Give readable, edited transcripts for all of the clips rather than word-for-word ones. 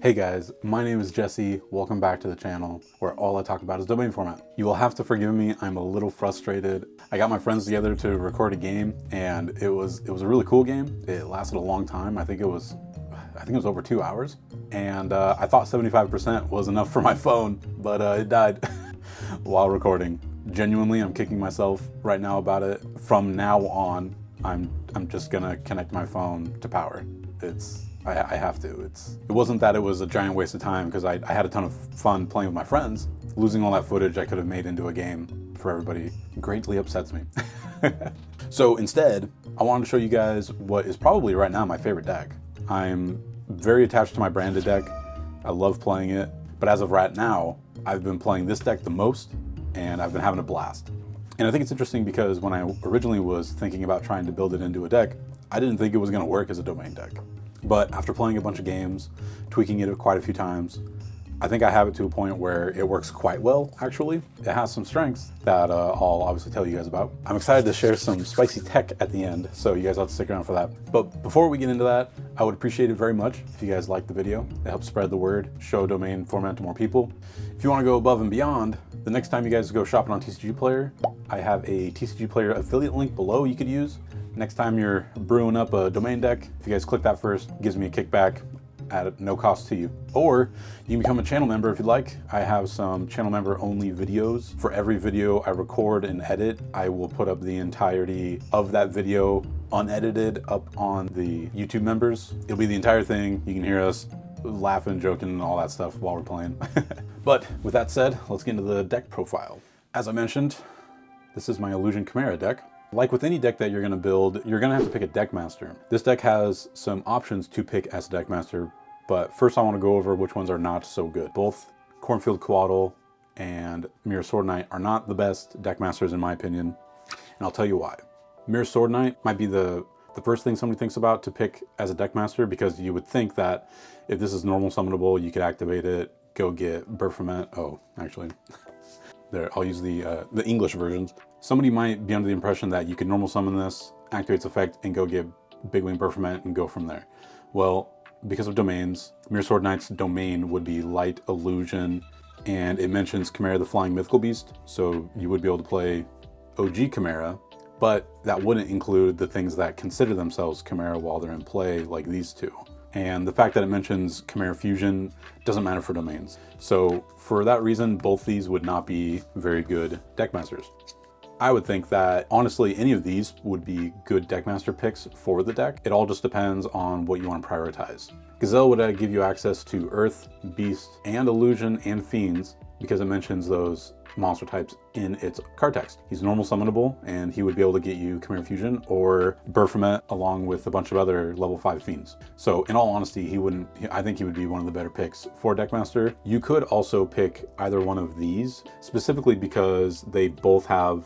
Hey guys, my name is Jesse. Welcome back to the channel where all I talk about is domain format. You will have to forgive me, I'm a little frustrated. I got my friends together to record a game and it was a really cool game. It lasted a long time. I think it was over 2 hours. And I thought 75% was enough for my phone, but it died while recording. Genuinely, I'm kicking myself right now about it. From now on, I'm just gonna connect my phone to power. I have to. It wasn't that it was a giant waste of time because I had a ton of fun playing with my friends. Losing all that footage I could have made into a game for everybody greatly upsets me. So instead, I wanted to show you guys what is probably right now my favorite deck. I'm very attached to my branded deck. I love playing it, but as of right now, I've been playing this deck the most and I've been having a blast. And I think it's interesting because when I originally was thinking about trying to build it into a deck, I didn't think it was going to work as a domain deck. But after playing a bunch of games, tweaking it quite a few times, I think I have it to a point where it works quite well, actually. It has some strengths that I'll obviously tell you guys about. I'm excited to share some spicy tech at the end, so you guys have to stick around for that. But before we get into that, I would appreciate it very much if you guys like the video. It helps spread the word, show domain format to more people. If you want to go above and beyond, the next time you guys go shopping on TCG Player, I have a TCG Player affiliate link below you could use. Next time you're brewing up a domain deck, if you guys click that first, it gives me a kickback at no cost to you. Or you can become a channel member if you'd like. I have some channel member only videos. For every video I record and edit, I will put up the entirety of that video unedited up on the YouTube members. It'll be the entire thing. You can hear us laughing, joking, and all that stuff while we're playing. But with that said, let's get into the deck profile. As I mentioned, this is my Illusion Chimera deck. Like with any deck that you're going to build, you're going to have to pick a Deckmaster. This deck has some options to pick as a Deckmaster, but first I want to go over which ones are not so good. Both Cornfield Coatl and Mirror Sword Knight are not the best Deckmasters in my opinion, and I'll tell you why. Mirror Sword Knight might be the first thing somebody thinks about to pick as a Deckmaster, because you would think that if this is normal summonable, you could activate it, go get Berf. Oh, actually, there, I'll use the English versions. Somebody might be under the impression that you can normal summon this, activate its effect, and go get Big Wing Berf and go from there. Well, because of domains, Mirror Sword Knight's domain would be Light Illusion, and it mentions Chimera the Flying Mythical Beast, so you would be able to play OG Chimera, but that wouldn't include the things that consider themselves Chimera while they're in play, like these two. And the fact that it mentions Chimera Fusion doesn't matter for domains. So for that reason, both these would not be very good Deckmasters. I would think that, honestly, any of these would be good Deckmaster picks for the deck. It all just depends on what you want to prioritize. Gazelle would give you access to Earth, Beast, and Illusion, and Fiends, because it mentions those monster types in its card text. He's normal summonable, and he would be able to get you Chimera Fusion or Berf along with a bunch of other level 5 Fiends. So in all honesty, I think he would be one of the better picks for Deckmaster. You could also pick either one of these, specifically because they both have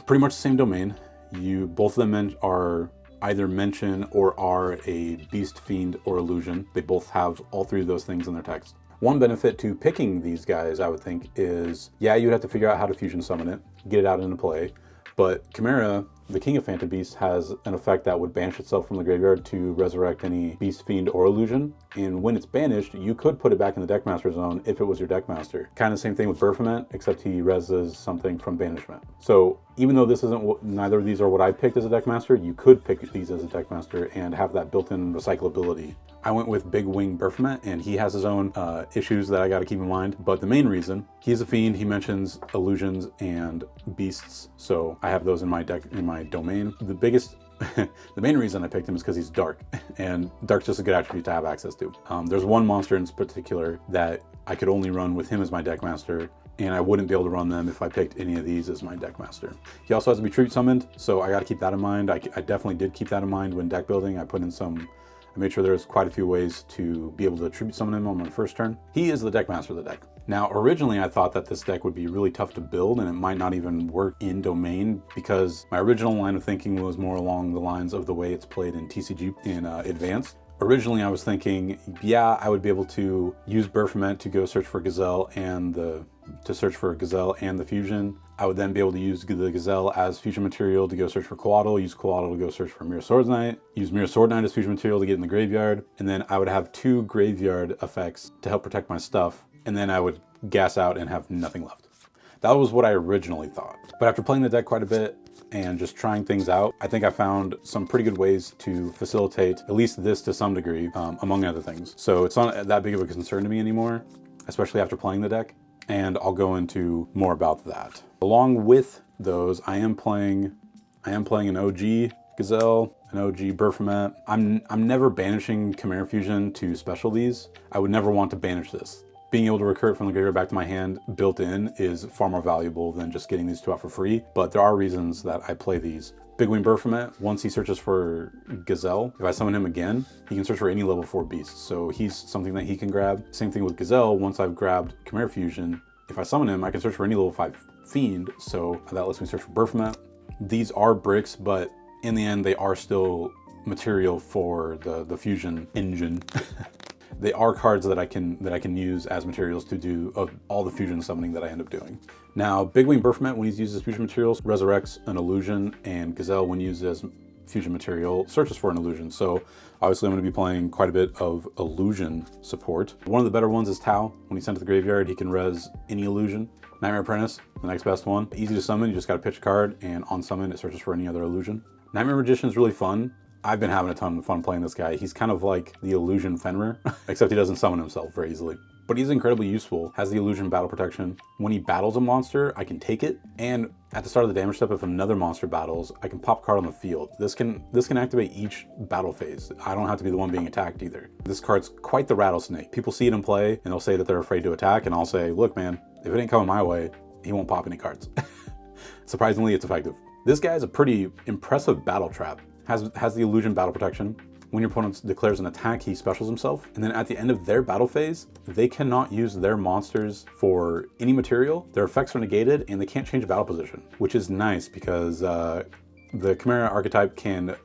pretty much the same domain. Both of them are either mention or are a Beast, Fiend, or Illusion. They both have all three of those things in their text. One benefit to picking these guys, I would think, is, yeah, you'd have to figure out how to fusion summon it, get it out into play, but Chimera, the King of Phantom Beasts, has an effect that would banish itself from the graveyard to resurrect any Beast, Fiend, or Illusion, and when it's banished, you could put it back in the Deckmaster zone if it was your Deckmaster. Kind of the same thing with Berf, except he reses something from banishment. So even though this isn't neither of these are what I picked as a Deckmaster, you could pick these as a Deckmaster and have that built-in recyclability. I went with Big Wing Berf, and he has his own issues that I got to keep in mind. But the main reason, he's a fiend. He mentions illusions and beasts, so I have those in my deck, in my domain. The main reason I picked him is because he's dark, and dark's just a good attribute to have access to. There's one monster in particular that I could only run with him as my Deckmaster, and I wouldn't be able to run them if I picked any of these as my Deckmaster. He also has to be tribute summoned, so I got to keep that in mind. I definitely did keep that in mind when deck building. I made sure there's quite a few ways to be able to tribute summon him on my first turn. He is the Deckmaster of the deck. Now, originally I thought that this deck would be really tough to build and it might not even work in domain, because my original line of thinking was more along the lines of the way it's played in TCG in Advanced. Originally I was thinking, yeah, I would be able to use Berf to go search for Gazelle and the to search for Gazelle and the fusion. I would then be able to use the Gazelle as fusion material to go search for Coatl, use Coatl to go search for Mirror Sword Knight, use Mirror Sword Knight as fusion material to get in the graveyard, and then I would have 2 graveyard effects to help protect my stuff, and then I would gas out and have nothing left. That was what I originally thought. But after playing the deck quite a bit and just trying things out, I think I found some pretty good ways to facilitate at least this to some degree, among other things. So it's not that big of a concern to me anymore, especially after playing the deck. And I'll go into more about that. Along with those, I am playing an OG Gazelle, an OG Berf. I'm never banishing Chimera Fusion to special these. I would never want to banish this. Being able to recur it from the graveyard back to my hand built in is far more valuable than just getting these 2 out for free, but there are reasons that I play these. Big Wing Berf, once he searches for Gazelle, if I summon him again, he can search for any level 4 beast, so he's something that he can grab. Same thing with Gazelle, once I've grabbed Chimera Fusion, if I summon him, I can search for any level 5 Fiend, so that lets me search for Berf. These are bricks, but in the end, they are still material for the fusion engine. They are cards that I can use as materials to do all the fusion summoning that I end up doing. Now, Big Wing Berf, when he's used as fusion materials, resurrects an illusion, and Gazelle, when used as fusion material, searches for an illusion. So obviously I'm going to be playing quite a bit of illusion support. One of the better ones is Tau. When he's sent to the graveyard, he can res any illusion. Nightmare Apprentice, the next best one. Easy to summon, you just got to pitch a card, and on summon it searches for any other illusion. Nightmare Magician is really fun. I've been having a ton of fun playing this guy. He's kind of like the illusion Fenrir, except he doesn't summon himself very easily. But he's incredibly useful, has the illusion battle protection. When he battles a monster, I can take it, and at the start of the damage step, if another monster battles, I can pop a card on the field. This can activate each battle phase. I don't have to be the one being attacked either. This card's quite the rattlesnake. People see it in play, and they'll say that they're afraid to attack, and I'll say, look man, if it ain't coming my way, he won't pop any cards. Surprisingly, it's effective. This guy is a pretty impressive battle trap. Has the illusion battle protection. When your opponent declares an attack, he specials himself. And then at the end of their battle phase, they cannot use their monsters for any material. Their effects are negated and they can't change battle position, which is nice because the Chimera archetype can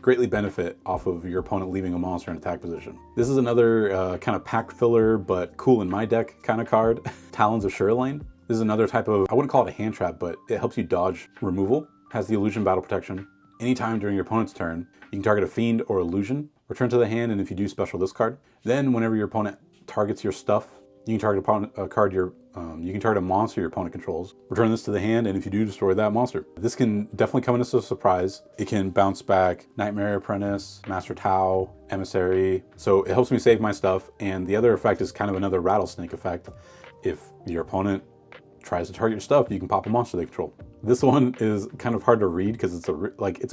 greatly benefit off of your opponent leaving a monster in attack position. This is another kind of pack filler, but cool in my deck kind of card. Talons of Shirlane. This is another type of, I wouldn't call it a hand trap, but it helps you dodge removal. Has the illusion battle protection. Anytime during your opponent's turn, you can target a fiend or illusion, return to the hand, and if you do, special this card. Then whenever your opponent targets your stuff, you can target a monster your opponent controls, return this to the hand, and if you do, destroy that monster. This can definitely come in as a surprise. It can bounce back Nightmare Apprentice, Master Tau, Emissary, so it helps me save my stuff, and the other effect is kind of another rattlesnake effect. If your opponent tries to target your stuff, you can pop a monster they control. This one is kind of hard to read because it's a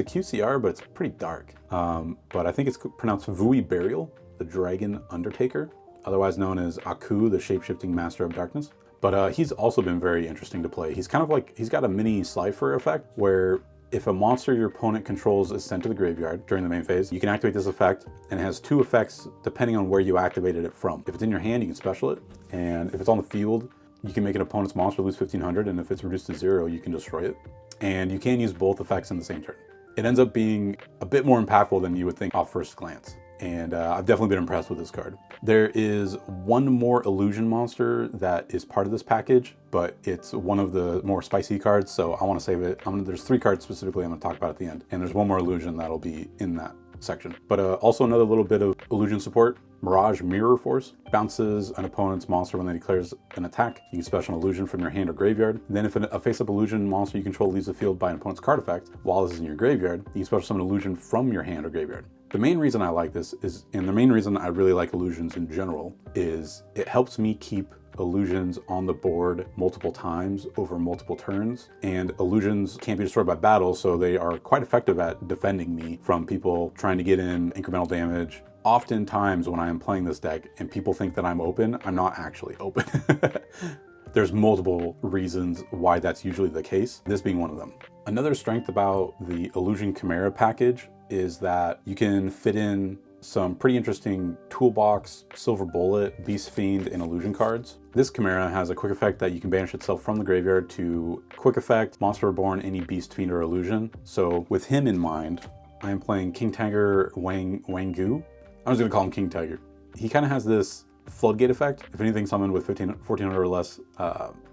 QCR, but it's pretty dark. But I think it's pronounced Vui Burial, the Dragon Undertaker, otherwise known as Aku, the Shapeshifting Master of Darkness. But he's also been very interesting to play. He's kind of like, he's got a mini Slifer effect where if a monster your opponent controls is sent to the graveyard during the main phase, you can activate this effect, and it has 2 effects depending on where you activated it from. If it's in your hand, you can special it, and if it's on the field, you can make an opponent's monster lose 1500, and if it's reduced to 0, you can destroy it. And you can use both effects in the same turn. It ends up being a bit more impactful than you would think off first glance. And I've definitely been impressed with this card. There is one more illusion monster that is part of this package, but it's one of the more spicy cards, so I want to save it. There's 3 cards specifically I'm going to talk about at the end, and there's one more illusion that'll be in that section. But also another little bit of illusion support. Mirage Mirror Force bounces an opponent's monster when they declares an attack. You can special an illusion from your hand or graveyard. Then if a face-up illusion monster you control leaves the field by an opponent's card effect while this is in your graveyard, you can special summon an illusion from your hand or graveyard. The main reason I like this is, and the main reason I really like illusions in general, is it helps me keep illusions on the board multiple times over multiple turns, and illusions can't be destroyed by battle, so they are quite effective at defending me from people trying to get in incremental damage. Oftentimes when I am playing this deck and people think that I'm open, I'm not actually open. There's multiple reasons why that's usually the case, this being one of them. Another strength about the Illusion Chimera package is that you can fit in some pretty interesting Toolbox, Silver Bullet, Beast Fiend, and Illusion cards. This Chimera has a quick effect that you can banish itself from the graveyard to quick effect, Monster Reborn, any Beast Fiend or Illusion. So with him in mind, I am playing King Tiger Wang Gu. I'm just gonna call him King Tiger. He kind of has this Floodgate effect. If anything summoned with 1400 or less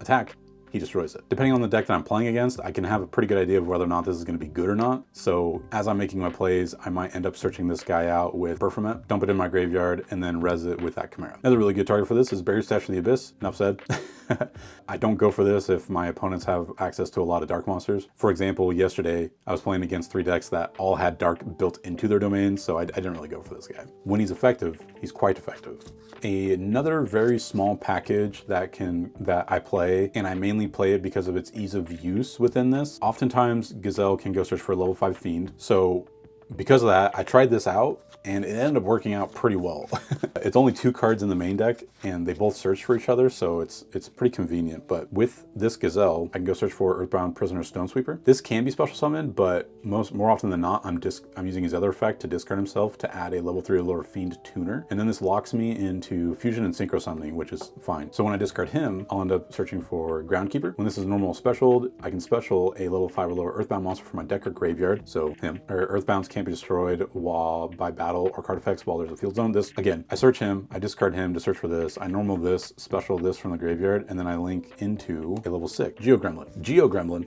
attack, he destroys it. Depending on the deck that I'm playing against, I can have a pretty good idea of whether or not this is going to be good or not. So as I'm making my plays, I might end up searching this guy out with Berf, dump it in my graveyard, and then res it with that Chimera. Another really good target for this is Buried Stash of the Abyss. Enough said. I don't go for this if my opponents have access to a lot of dark monsters. For example, yesterday I was playing against 3 decks that all had dark built into their domains, so I didn't really go for this guy. When he's effective, he's quite effective. Another very small package that I play, and I mainly play it because of its ease of use within this. Oftentimes, Gazelle can go search for a level 5 Fiend, so because of that, I tried this out and it ended up working out pretty well. It's only 2 cards in the main deck and they both search for each other, so it's pretty convenient. But with this Gazelle, I can go search for Earthbound Prisoner Stonesweeper. This can be special summoned, but more often than not, I'm using his other effect to discard himself to add a level 3 or lower Fiend tuner. And then this locks me into Fusion and Synchro Summoning, which is fine. So when I discard him, I'll end up searching for Groundkeeper. When this is normal specialed, I can special a level 5 or lower Earthbound monster from my deck or graveyard. So him. Or Earthbounds can't be destroyed by battle or card effects while there's a field zone. This, again, I search him, I discard him to search for this, I normal this, special this from the graveyard, and then I link into a level 6 Yugioh Gremlin.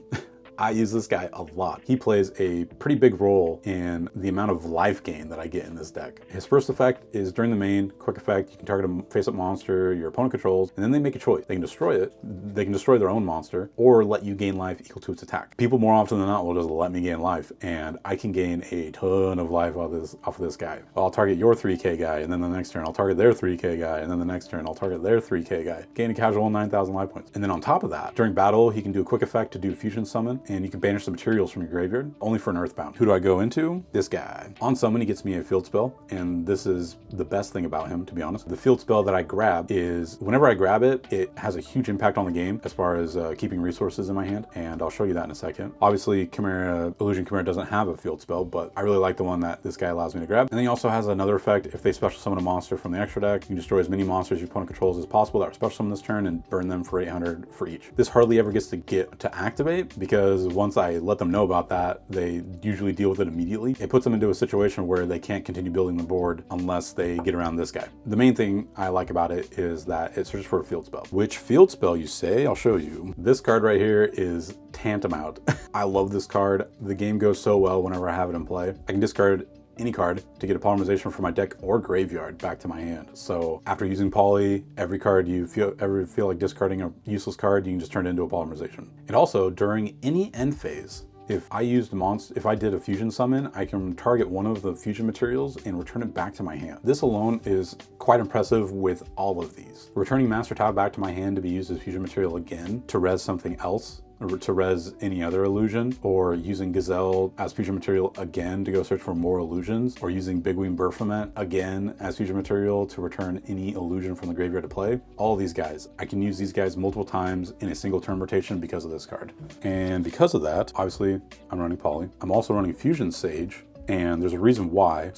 I use this guy a lot. He plays a pretty big role in the amount of life gain that I get in this deck. His first effect is during the main, quick effect, you can target a face-up monster your opponent controls, and then they make a choice. They can destroy it, they can destroy their own monster, or let you gain life equal to its attack. People more often than not will just let me gain life, and I can gain a ton of life off of this guy. I'll target your 3k guy, and then the next turn I'll target their 3k guy, and then the next turn I'll target their 3k guy. Gain a casual 9,000 life points. And then on top of that, during battle, he can do a quick effect to do fusion summon, and you can banish the materials from your graveyard, only for an Earthbound. Who do I go into? This guy. On summon, he gets me a field spell, and this is the best thing about him, to be honest. The field spell that I grab is, whenever I grab it, it has a huge impact on the game as far as keeping resources in my hand, and I'll show you that in a second. Obviously, Illusion Chimera doesn't have a field spell, but I really like the one that this guy allows me to grab. And then he also has another effect. If they special summon a monster from the extra deck, you can destroy as many monsters your opponent controls as possible that are special summoned this turn and burn them for 800 for each. This hardly ever gets to activate, because once I let them know about that, they usually deal with it immediately. It puts them into a situation where they can't continue building the board unless they get around this guy. The main thing I like about it is that it searches for a field spell. Which field spell, you say? I'll show you. This card right here is tantamount. I love this card. The game goes so well whenever I have it in play. I can discard any card to get a polymerization from my deck or graveyard back to my hand. So after using poly, every card you feel like discarding a useless card, you can just turn it into a polymerization. And also, during any end phase, if I did a fusion summon, I can target one of the fusion materials and return it back to my hand. This alone is quite impressive with all of these. Returning Master Tile back to my hand to be used as fusion material again to res something else, or to res any other illusion, or using Gazelle as fusion material again to go search for more illusions, or using Big Wing Berf again as fusion material to return any illusion from the graveyard to play. All of these guys, I can use these guys multiple times in a single turn rotation because of this card. And because of that, obviously I'm running Poly. I'm also running Fusion Sage, and there's a reason why.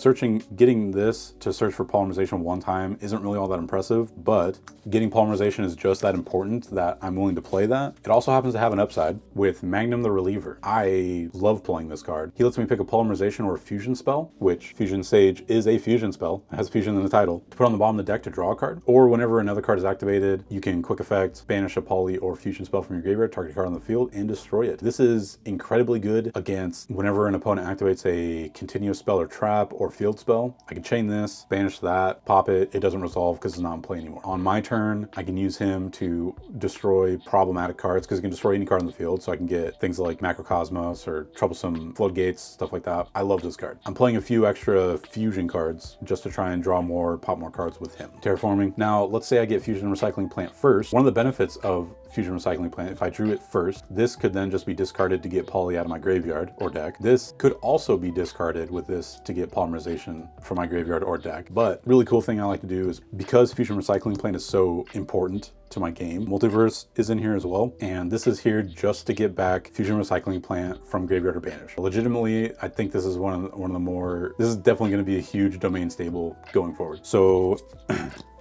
Getting this to search for polymerization one time isn't really all that impressive, but getting polymerization is just that important that I'm willing to play that. It also happens to have an upside with Magnum the Reliever. I love playing this card. He lets me pick a polymerization or a fusion spell, which Fusion Sage is a fusion spell. It has fusion in the title. To put on the bottom of the deck to draw a card, or whenever another card is activated, you can quick effect, banish a poly or fusion spell from your graveyard, target a card on the field, and destroy it. This is incredibly good against whenever an opponent activates a continuous spell or trap or field spell. I can chain this, banish that, pop it. It doesn't resolve because it's not in play anymore. On my turn, I can use him to destroy problematic cards because he can destroy any card on the field. So I can get things like Macrocosmos or Troublesome Floodgates, stuff like that. I love this card. I'm playing a few extra fusion cards just to try and draw more, pop more cards with him. Terraforming. Now, let's say I get Fusion Recycling Plant first. One of the benefits of Fusion Recycling Plant, if I drew it first, this could then just be discarded to get poly out of my graveyard or deck. This could also be discarded with this to get polymerization from my graveyard or deck. But really cool thing I like to do is, because Fusion Recycling Plant is so important to my game, Multiverse is in here as well, and this is here just to get back Fusion Recycling Plant from graveyard or banish. Legitimately, I think this is one of the more, this is definitely going to be a huge domain stable going forward. So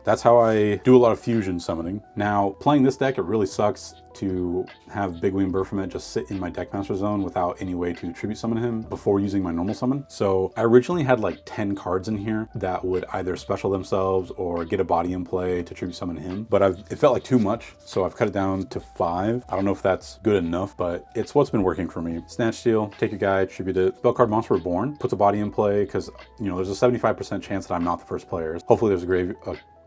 that's how I do a lot of fusion summoning. Now, playing this deck, it really sucks to have Big Wing Berf just sit in my Deckmaster zone without any way to tribute summon him before using my normal summon. So I originally had like 10 cards in here that would either special themselves or get a body in play to tribute summon him, but it felt like too much, so I've cut it down to 5. I don't know if that's good enough, but it's what's been working for me. Snatch Steal, take your guy, tribute it. Spell card Monster Reborn puts a body in play because, you know, there's a 75% chance that I'm not the first player. Hopefully there's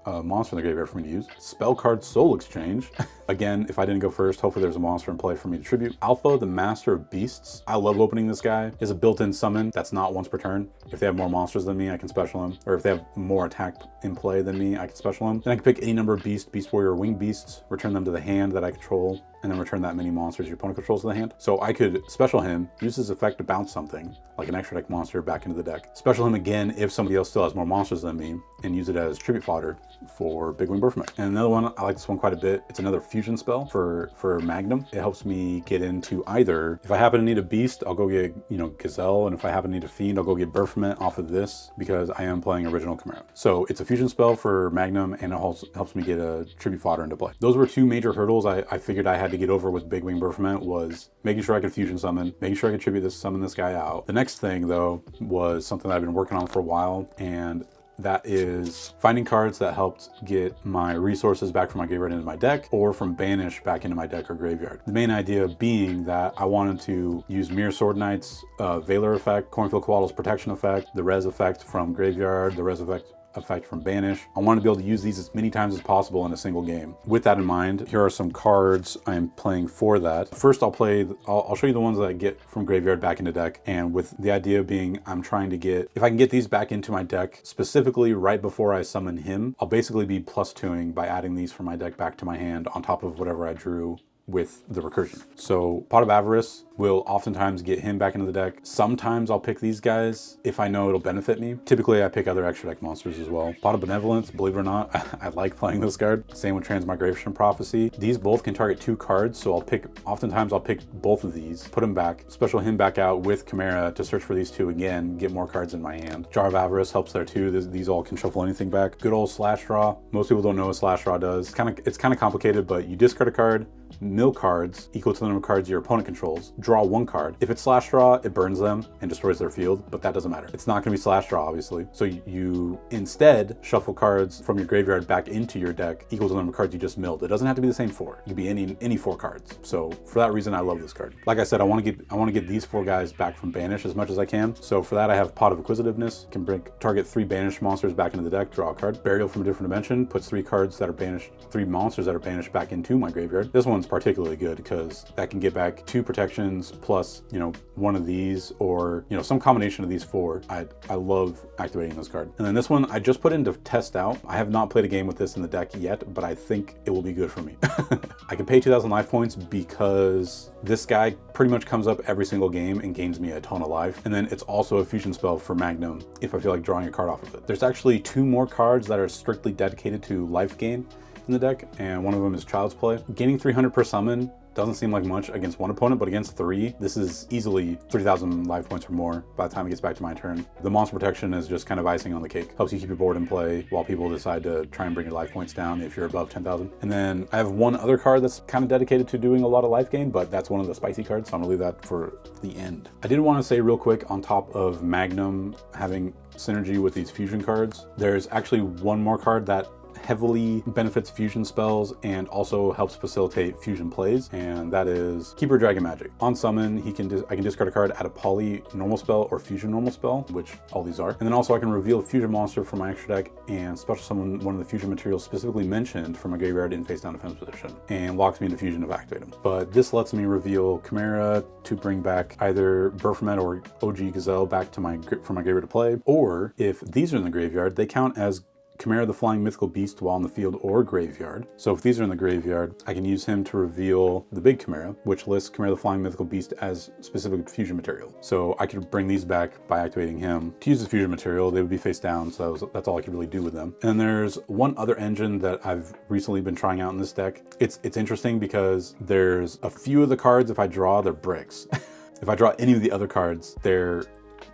a monster in the graveyard for me to use. Spell card Soul Exchange. Again, if I didn't go first, hopefully there's a monster in play for me to tribute. Alpha, the Master of Beasts. I love opening this guy. He has a built-in summon that's not once per turn. If they have more monsters than me, I can special him. Or if they have more attack in play than me, I can special him. Then I can pick any number of beasts, Beast Warrior or Winged Beasts, return them to the hand that I control, and then return that many monsters your opponent controls to the hand. So I could special him, use his effect to bounce something, like an extra deck monster, back into the deck. Special him again if somebody else still has more monsters than me, and use it as tribute fodder for Big Wing Berfmek. And another one, I like this one quite a bit. It's another fusion spell for Magnum. It helps me get into either, if I happen to need a beast, I'll go get, you know, Gazelle, and if I happen to need a fiend, I'll go get Berfmet off of this because I am playing original Chimera. So it's a fusion spell for Magnum, and it helps me get a tribute fodder into play. Those were two major hurdles I figured I had to get over with Big Wing Berfmet, was making sure I could fusion summon, making sure I could tribute summon this guy out. The next thing though was something that I've been working on for a while, and that is finding cards that helped get my resources back from my graveyard into my deck, or from banish back into my deck or graveyard. The main idea being that I wanted to use Mirror Sword Knight's Valor effect, Cornfield Coatl's protection effect, the res effect from graveyard, the res effect from banish. I want to be able to use these as many times as possible in a single game. With that in mind, here are some cards I'm playing for that. First, I'll show you the ones that I get from graveyard back into deck, and with the idea being I'm trying to get, if I can get these back into my deck specifically right before I summon him, I'll basically be +2ing by adding these from my deck back to my hand on top of whatever I drew with the recursion. So Pot of Avarice will oftentimes get him back into the deck. Sometimes I'll pick these guys if I know it'll benefit me. Typically I pick other extra deck monsters as well. Pot of Benevolence, believe it or not, I like playing this card. Same with Transmigration Prophecy. These both can target 2 cards, so oftentimes I'll pick both of these, put them back, special him back out with Chimera to search for these 2 again, get more cards in my hand. Jar of Avarice helps there too. These all can shuffle anything back. Good old Slash Draw. Most people don't know what Slash Draw does. It's kind of complicated, but you discard a card, mill cards equal to the number of cards your opponent controls, draw 1 card. If it's Slash Draw, it burns them and destroys their field, but that doesn't matter. It's not going to be Slash Draw, obviously. So you instead shuffle cards from your graveyard back into your deck equal to the number of cards you just milled. It doesn't have to be the same 4. It could be any 4 cards. So for that reason, I love this card. Like I said, I want to get these 4 guys back from banish as much as I can. So for that, I have Pot of Acquisitiveness, can target 3 banished monsters back into the deck, draw a card. Burial from a Different Dimension puts 3 cards that are banished, 3 monsters that are banished back into my graveyard. This one's particularly good because that can get back 2 protections plus, you know, 1 of these, or, you know, some combination of these 4. I love activating this card. And then this one I just put in to test out. I have not played a game with this in the deck yet, but I think it will be good for me. I can pay 2,000 life points because this guy pretty much comes up every single game and gains me a ton of life. And then it's also a fusion spell for Magnum if I feel like drawing a card off of it. There's actually 2 more cards that are strictly dedicated to life gain in the deck, and one of them is Child's Play. Gaining 300 per summon doesn't seem like much against 1 opponent, but against 3, this is easily 3,000 life points or more by the time it gets back to my turn. The monster protection is just kind of icing on the cake. Helps you keep your board in play while people decide to try and bring your life points down if you're above 10,000. And then I have one other card that's kind of dedicated to doing a lot of life gain, but that's one of the spicy cards, so I'm gonna leave that for the end. I did want to say real quick, on top of Magnum having synergy with these fusion cards, there's actually one more card that heavily benefits fusion spells and also helps facilitate fusion plays, and that is Keeper Dragon Magic. On summon, I can discard a card, add a poly normal spell or fusion normal spell, which all these are, and then also I can reveal a fusion monster from my extra deck and special summon one of the fusion materials specifically mentioned from my graveyard in face down defense position, and locks me into fusion if I activate them. But this lets me reveal Chimera to bring back either Berfmet or OG Gazelle back to from my graveyard to play, or if these are in the graveyard, they count as Chimera the Flying Mythical Beast while in the field or graveyard. So if these are in the graveyard, I can use him to reveal the big Chimera, which lists Chimera the Flying Mythical Beast as specific fusion material. So I could bring these back by activating him. To use the fusion material, they would be face down, so that's all I could really do with them. And then there's one other engine that I've recently been trying out in this deck. It's interesting because there's a few of the cards, if I draw, they're bricks. If I draw any of the other cards, they're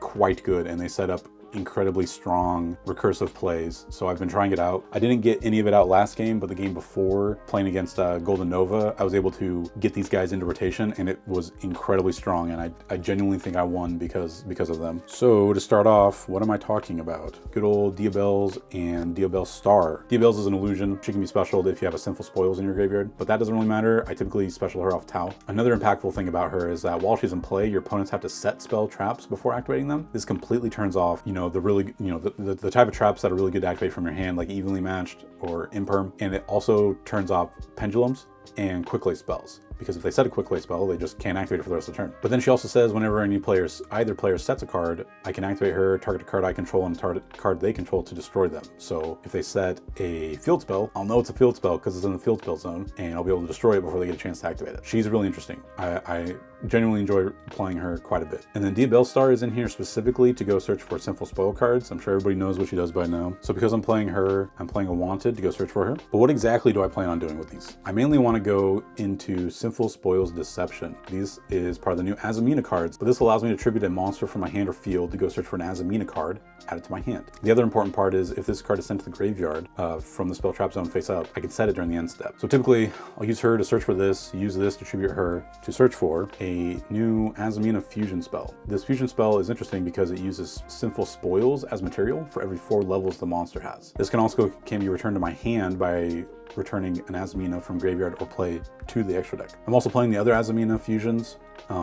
quite good and they set up incredibly strong recursive plays. So I've been trying it out. I didn't get any of it out last game, but the game before, playing against Golden Nova, I was able to get these guys into rotation, and it was incredibly strong, and I genuinely think I won because of them. So to start off, what am I talking about? Good old Diabelle's and Diabelle's Star. Diabelle's is an illusion. She can be specialed if you have a Sinful Spoils in your graveyard, but that doesn't really matter. I typically special her off Tau. Another impactful thing about her is that while she's in play, your opponents have to set spell traps before activating them. This completely turns off, the type of traps that are really good to activate from your hand, like Evenly Matched or Imperm, and it also turns off pendulums and quick lay spells, because if they set a quick lay spell, they just can't activate it for the rest of the turn. But then she also says whenever either player sets a card, I can activate her, target a card I control, and target card they control to destroy them. So if they set a field spell, I'll know it's a field spell because it's in the field spell zone, and I'll be able to destroy it before they get a chance to activate it. She's really interesting. I genuinely enjoy playing her quite a bit. And then Diabelle's Star is in here specifically to go search for Sinful Spoil cards. I'm sure everybody knows what she does by now. So because I'm playing her, I'm playing a Wanted to go search for her. But what exactly do I plan on doing with these? I mainly want to go into Sinful Spoils Deception. This is part of the new Azamina cards, but this allows me to tribute a monster from my hand or field to go search for an Azamina card, add it to my hand. The other important part is if this card is sent to the graveyard from the spell trap zone face up, I can set it during the end step. So typically I'll use her to search for this, use this to tribute her to search for a new Azamina fusion spell. This fusion spell is interesting because it uses Sinful Spoils as material for every 4 levels the monster has. This can be returned to my hand by returning an Azamina from graveyard or play to the extra deck. I'm also playing the other Azamina fusions.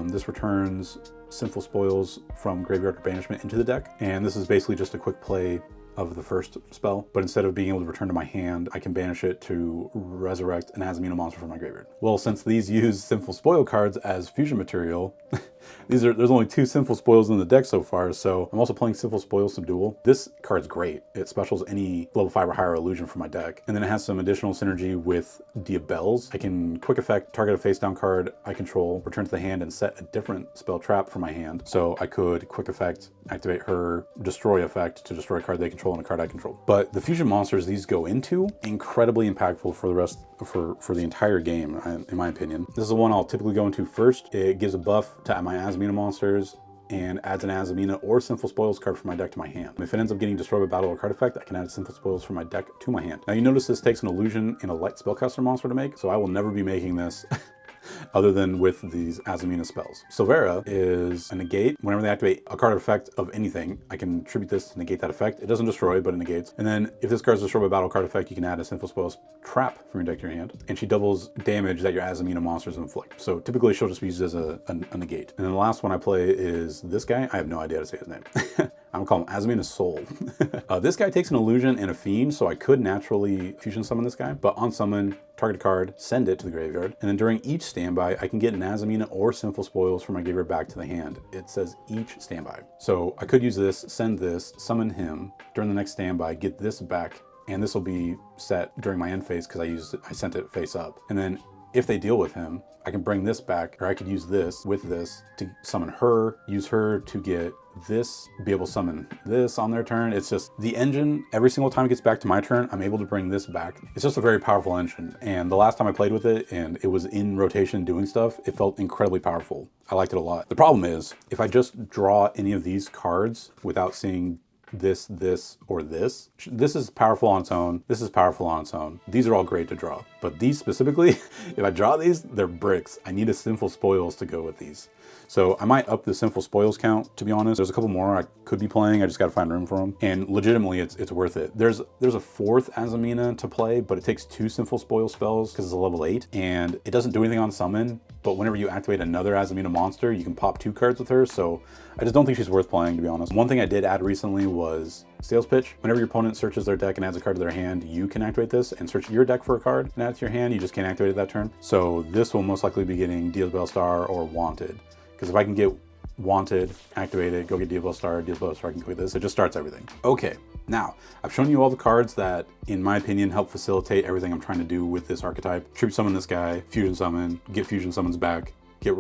This returns Sinful Spoils from graveyard or banishment into the deck, and this is basically just a quick play of the first spell, but instead of being able to return to my hand, I can banish it to resurrect an Azamina monster from my graveyard. Well, since these use Sinful Spoil cards as fusion material, there's only 2 Sinful Spoils in the deck so far, so I'm also playing Sinful Spoils Subdual. This card's great. It specials any level 5 or higher illusion from my deck, and then it has some additional synergy with Diabelle's. I can quick effect, target a face down card I control, return to the hand, and set a different spell trap from my hand. So I could quick effect, activate her destroy effect to destroy a card they control and a card I control. But the fusion monsters these go into, incredibly impactful for the entire game, in my opinion. This is the one I'll typically go into first. It gives a buff to my Azamina monsters and adds an Azamina or Sinful Spoils card from my deck to my hand. If it ends up getting destroyed by battle or card effect, I can add Sinful Spoils from my deck to my hand. Now you notice this takes an illusion and a light spellcaster monster to make, so I will never be making this other than with these Azamina spells. Silvera is a negate. Whenever they activate a card effect of anything, I can attribute this to negate that effect. It doesn't destroy, but it negates. And then if this card is destroyed by battle card effect, you can add a Sinful Spoils trap from your deck to your hand, and she doubles damage that your Azamina monsters inflict. So typically she'll just be used as a negate. And then the last one I play is this guy. I have no idea how to say his name. I'm gonna call him Azamina Soul. This guy takes an illusion and a fiend, so I could naturally fusion summon this guy, but on summon, target a card, send it to the graveyard, and then during each standby, I can get an Azamina or Sinful Spoils from my graveyard back to the hand. It says each standby. So I could use this, send this, summon him, during the next standby, get this back, and this will be set during my end phase because I sent it face up. And then if they deal with him, I can bring this back, or I could use this with this to summon her, use her to get this, be able to summon this on their turn. It's just the engine, every single time it gets back to my turn, I'm able to bring this back. It's just a very powerful engine. And the last time I played with it and it was in rotation doing stuff, it felt incredibly powerful. I liked it a lot. The problem is, if I just draw any of these cards without seeing this, or this is powerful on its own. This is powerful on its own. These are all great to draw. But these specifically, if I draw these, they're bricks. I need a Sinful Spoils to go with these. So I might up the Sinful Spoils count, to be honest. There's a couple more I could be playing. I just got to find room for them. And legitimately, it's worth it. There's a fourth Azamina to play, but it takes 2 Sinful Spoil spells because it's a level 8. And it doesn't do anything on summon, but whenever you activate another Azamina monster, you can pop 2 cards with her. So I just don't think she's worth playing, to be honest. One thing I did add recently was Sales Pitch. Whenever your opponent searches their deck and adds a card to their hand, you can activate this and search your deck for a card and add it to your hand. You just can't activate it that turn. So this will most likely be getting Diabelle's Star or Wanted. Because if I can get Wanted, activated, go get Diabelle's Star, I can go get this. It just starts everything. Okay, now I've shown you all the cards that, in my opinion, help facilitate everything I'm trying to do with this archetype. Tribute summon this guy, fusion summon, get fusion summons back, get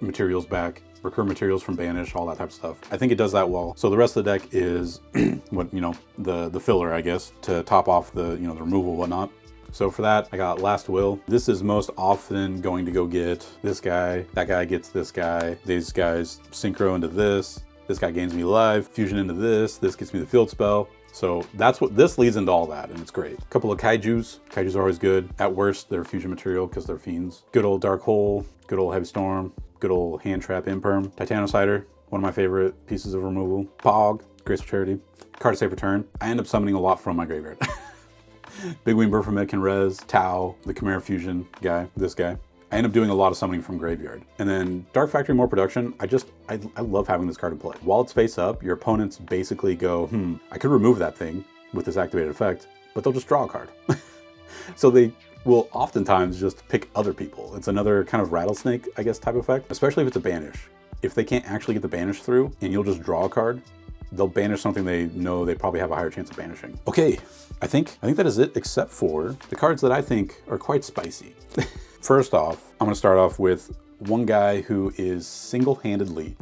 materials back, recur materials from banish, all that type of stuff. I think it does that well. So the rest of the deck is the filler, I guess, to top off the the removal and whatnot. So for that, I got Last Will. This is most often going to go get this guy. That guy gets this guy. These guys synchro into this. This guy gains me life. Fusion into this. This gets me the field spell. So that's what this leads into all that, and it's great. A couple of kaijus. Kaijus are always good. At worst, they're fusion material because they're fiends. Good old Dark Hole, good old Heavy Storm, good old Hand Trap Imperm. Titanocider, one of my favorite pieces of removal. Pog, Graceful Charity. Card to save return. I end up summoning a lot from my graveyard. Big Wing Berf can res, Tau, the Chimera Fusion guy, this guy. I end up doing a lot of summoning from graveyard. And then Dark Factory, more production. I love having this card in play. While it's face up, your opponents basically go, I could remove that thing with this activated effect, but they'll just draw a card. So they will oftentimes just pick other people. It's another kind of rattlesnake, I guess, type effect, especially if it's a banish. If they can't actually get the banish through and you'll just draw a card, they'll banish something they know they probably have a higher chance of banishing. Okay, I think that is it, except for the cards that I think are quite spicy. First off, I'm gonna start off with one guy who is single-handedly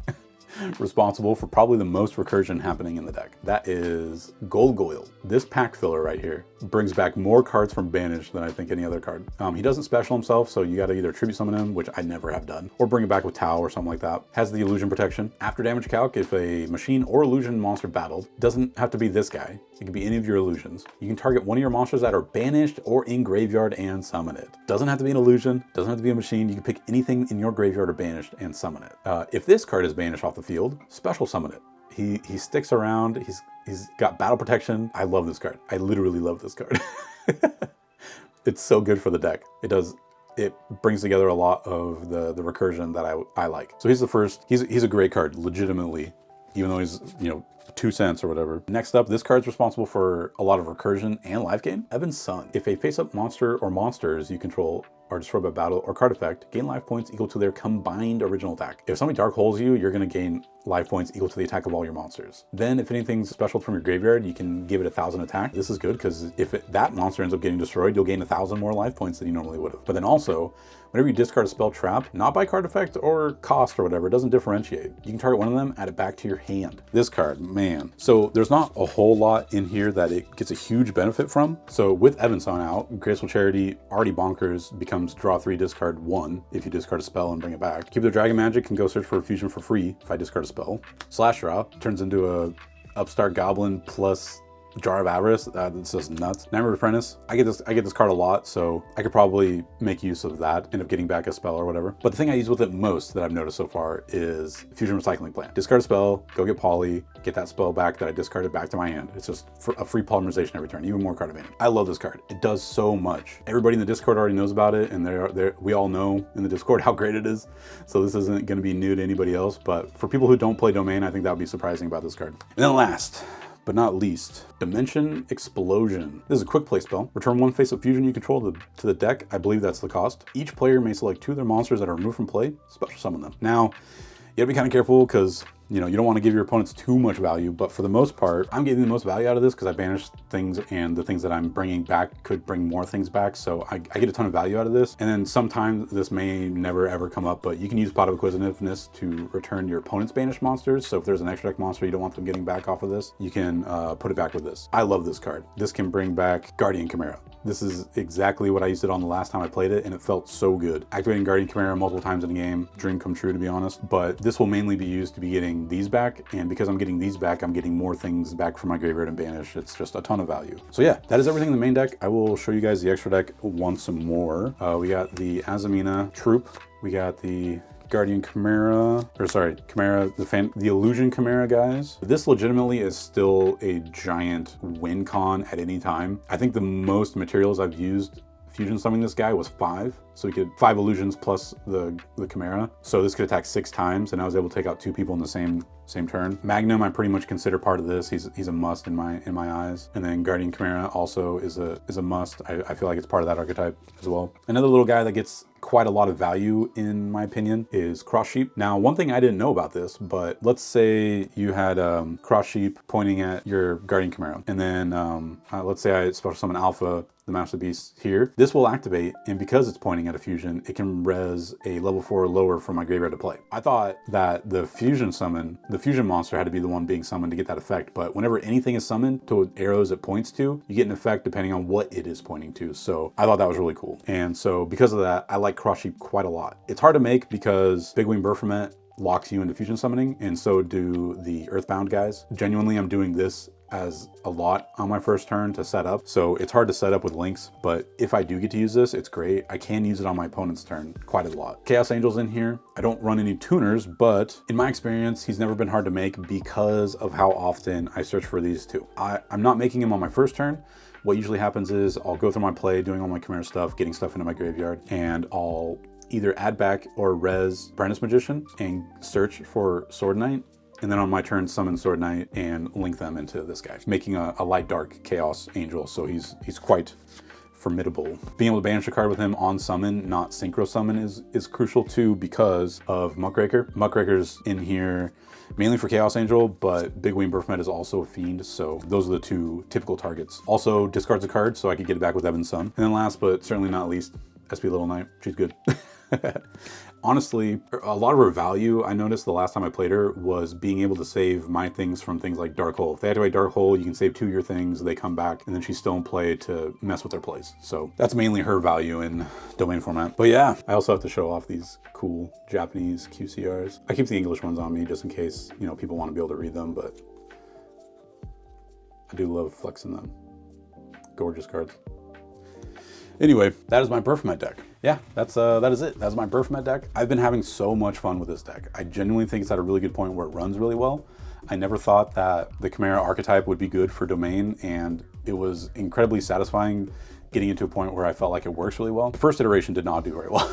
responsible for probably the most recursion happening in the deck. That is Goil. This pack filler right here brings back more cards from Banish than I think any other card. He doesn't special himself, so you gotta either tribute summon him, which I never have done, or bring it back with Tau or something like that. Has the illusion protection. After damage calc, if a machine or illusion monster battled, doesn't have to be this guy. It can be any of your illusions. You can target one of your monsters that are banished or in graveyard and summon it. Doesn't have to be an illusion, doesn't have to be a machine. You can pick anything in your graveyard or banished and summon it. If this card is banished off the field, special summon it. He sticks around, he's got battle protection. I love this card. I literally love this card. It's so good for the deck. It brings together a lot of the recursion that I like. So he's the first, he's a great card, legitimately, even though he's, 2 cents or whatever. Next up, this card's responsible for a lot of recursion and life gain. Evan's Son. If a face-up monster or monsters you control are destroyed by battle or card effect, gain life points equal to their combined original attack. If somebody dark holes you, you're gonna gain life points equal to the attack of all your monsters. Then if anything's special from your graveyard, you can give it 1,000 attack. This is good because if that monster ends up getting destroyed, you'll gain 1,000 more life points than you normally would have. But then also, whenever you discard a spell trap, not by card effect or cost or whatever, it doesn't differentiate. You can target one of them, add it back to your hand. This card, man. So there's not a whole lot in here that it gets a huge benefit from. So with Evan's Son out, Graceful Charity, already bonkers, becomes draw 3, discard 1 if you discard a spell and bring it back. Keep the Dragon Magic can go search for a fusion for free if I discard a spell. Slash draw turns into a Upstart Goblin plus Jar of Avarice. That's just nuts. Nightmare Apprentice. I get this card a lot, so I could probably make use of that, end up getting back a spell or whatever. But the thing I use with it most that I've noticed so far is Fusion Recycling Plan. Discard a spell, go get Poly, get that spell back that I discarded back to my hand. It's just a free polymerization every turn, even more card advantage. I love this card. It does so much. Everybody in the Discord already knows about it, and we all know in the Discord how great it is. So this isn't going to be new to anybody else, but for people who don't play Domain, I think that would be surprising about this card. And then last, but not least, Dimension Explosion. This is a quick play spell. Return one face-up fusion you control to the deck. I believe that's the cost. Each player may select 2 of their monsters that are removed from play, special summon them. Now, you gotta be kind of careful because you don't want to give your opponents too much value, but for the most part, I'm getting the most value out of this because I banished things and the things that I'm bringing back could bring more things back. So I get a ton of value out of this. And then sometimes this may never ever come up, but you can use Pot of Acquisitiveness to return your opponent's banished monsters. So if there's an extra deck monster you don't want them getting back off of this, you can put it back with this. I love this card. This can bring back Guardian Chimera. This is exactly what I used it on the last time I played it, and it felt so good. Activating Guardian Chimera multiple times in a game, dream come true to be honest, but this will mainly be used to be getting these back, and because I'm getting these back, I'm getting more things back from my graveyard and banish. It's just a ton of value. So yeah, that is everything in the main deck. I will show you guys the extra deck once more. We got the Azamina Troop, we got the Guardian Chimera, Chimera, the Illusion Chimera guys. This legitimately is still a giant win con at any time. I think the most materials I've used fusion summoning this guy was 5. So we could 5 illusions plus the Chimera. So this could attack 6 times, and I was able to take out 2 people in the same turn. Magnum, I pretty much consider part of this. He's a must in my eyes. And then Guardian Chimera also is a must. I feel like it's part of that archetype as well. Another little guy that gets quite a lot of value in my opinion is Cross Sheep. Now, one thing I didn't know about this, but let's say you had Cross Sheep pointing at your Guardian Chimera, and then let's say I special summon Alpha, the Master Beast here. This will activate, and because it's pointing at a fusion, it can res a level 4 or lower from my graveyard to play. I thought that the fusion monster had to be the one being summoned to get that effect, but whenever anything is summoned to arrows it points to, you get an effect depending on what it is pointing to. So I thought that was really cool. And so because of that, I like Cross Sheep quite a lot. It's hard to make because Big Wing Berf locks you into fusion summoning, and so do the Earthbound guys. Genuinely, I'm doing this as a lot on my first turn to set up, so it's hard to set up with links, but if I do get to use this, it's great. I can use it on my opponent's turn quite a lot. Chaos Angel's in here. I don't run any tuners, but in my experience, he's never been hard to make because of how often I search for these two. I'm not making him on my first turn. What usually happens is I'll go through my play, doing all my Chimera stuff, getting stuff into my graveyard, and I'll either add back or res Brandis Magician and search for Sword Knight, and then on my turn summon Sword Knight and link them into this guy, making a light dark Chaos Angel, so he's quite formidable. Being able to banish a card with him on summon, not synchro summon, is crucial too because of Muckraker. Muckraker's in here mainly for Chaos Angel, but Big Wing Berf is also a Fiend, so those are the two typical targets. Also discards a card so I could get it back with Evan's Son. And then last but certainly not least, SP Little Knight. She's good. Honestly, a lot of her value, I noticed the last time I played her, was being able to save my things from things like Dark Hole. If they activate Dark Hole, you can save 2 of your things, they come back, and then she's still in play to mess with their plays. So that's mainly her value in domain format. But yeah, I also have to show off these cool Japanese QCRs. I keep the English ones on me just in case, you know, people want to be able to read them, but I do love flexing them. Gorgeous cards. Anyway, that is my Berf deck. Yeah, that is it. That's my Berf deck. I've been having so much fun with this deck. I genuinely think it's at a really good point where it runs really well. I never thought that the Chimera archetype would be good for domain, and it was incredibly satisfying getting into a point where I felt like it works really well. The first iteration did not do very well.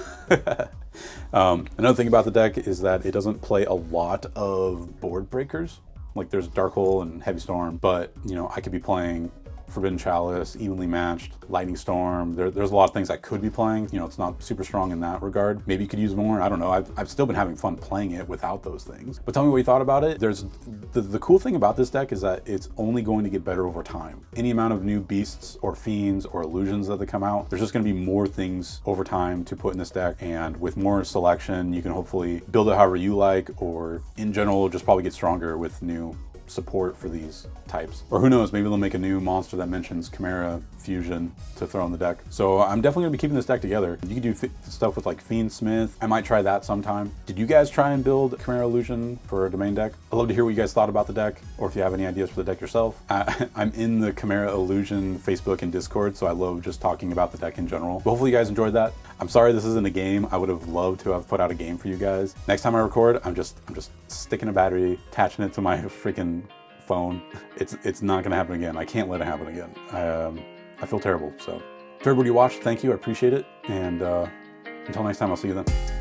Another thing about the deck is that it doesn't play a lot of board breakers. Like there's Dark Hole and Heavy Storm, but you know, I could be playing Forbidden Chalice, Evenly Matched, Lightning Storm. There's a lot of things I could be playing. You know, it's not super strong in that regard. Maybe you could use more. I don't know. I've still been having fun playing it without those things. But tell me what you thought about it. There's the cool thing about this deck is that it's only going to get better over time. Any amount of new beasts or fiends or illusions that they come out, there's just going to be more things over time to put in this deck. And with more selection, you can hopefully build it however you like, or in general, just probably get stronger with new support for these types. Or who knows, maybe they'll make a new monster that mentions Chimera fusion to throw in the deck. So I'm definitely gonna be keeping this deck together. You can do stuff with like Fiend Smith. I might try that sometime. Did you guys try and build Chimera Illusion for a domain deck? I'd love to hear what you guys thought about the deck, or if you have any ideas for the deck yourself. I'm in the Chimera Illusion Facebook and Discord, so I love just talking about the deck in general. But hopefully you guys enjoyed that. I'm sorry this isn't a game. I would have loved to have put out a game for you guys. Next time I record, I'm just sticking a battery, attaching it to my freaking phone. It's not gonna happen again. I can't let it happen again. I feel terrible. So to everybody who watched, thank you. I appreciate it. And until next time, I'll see you then.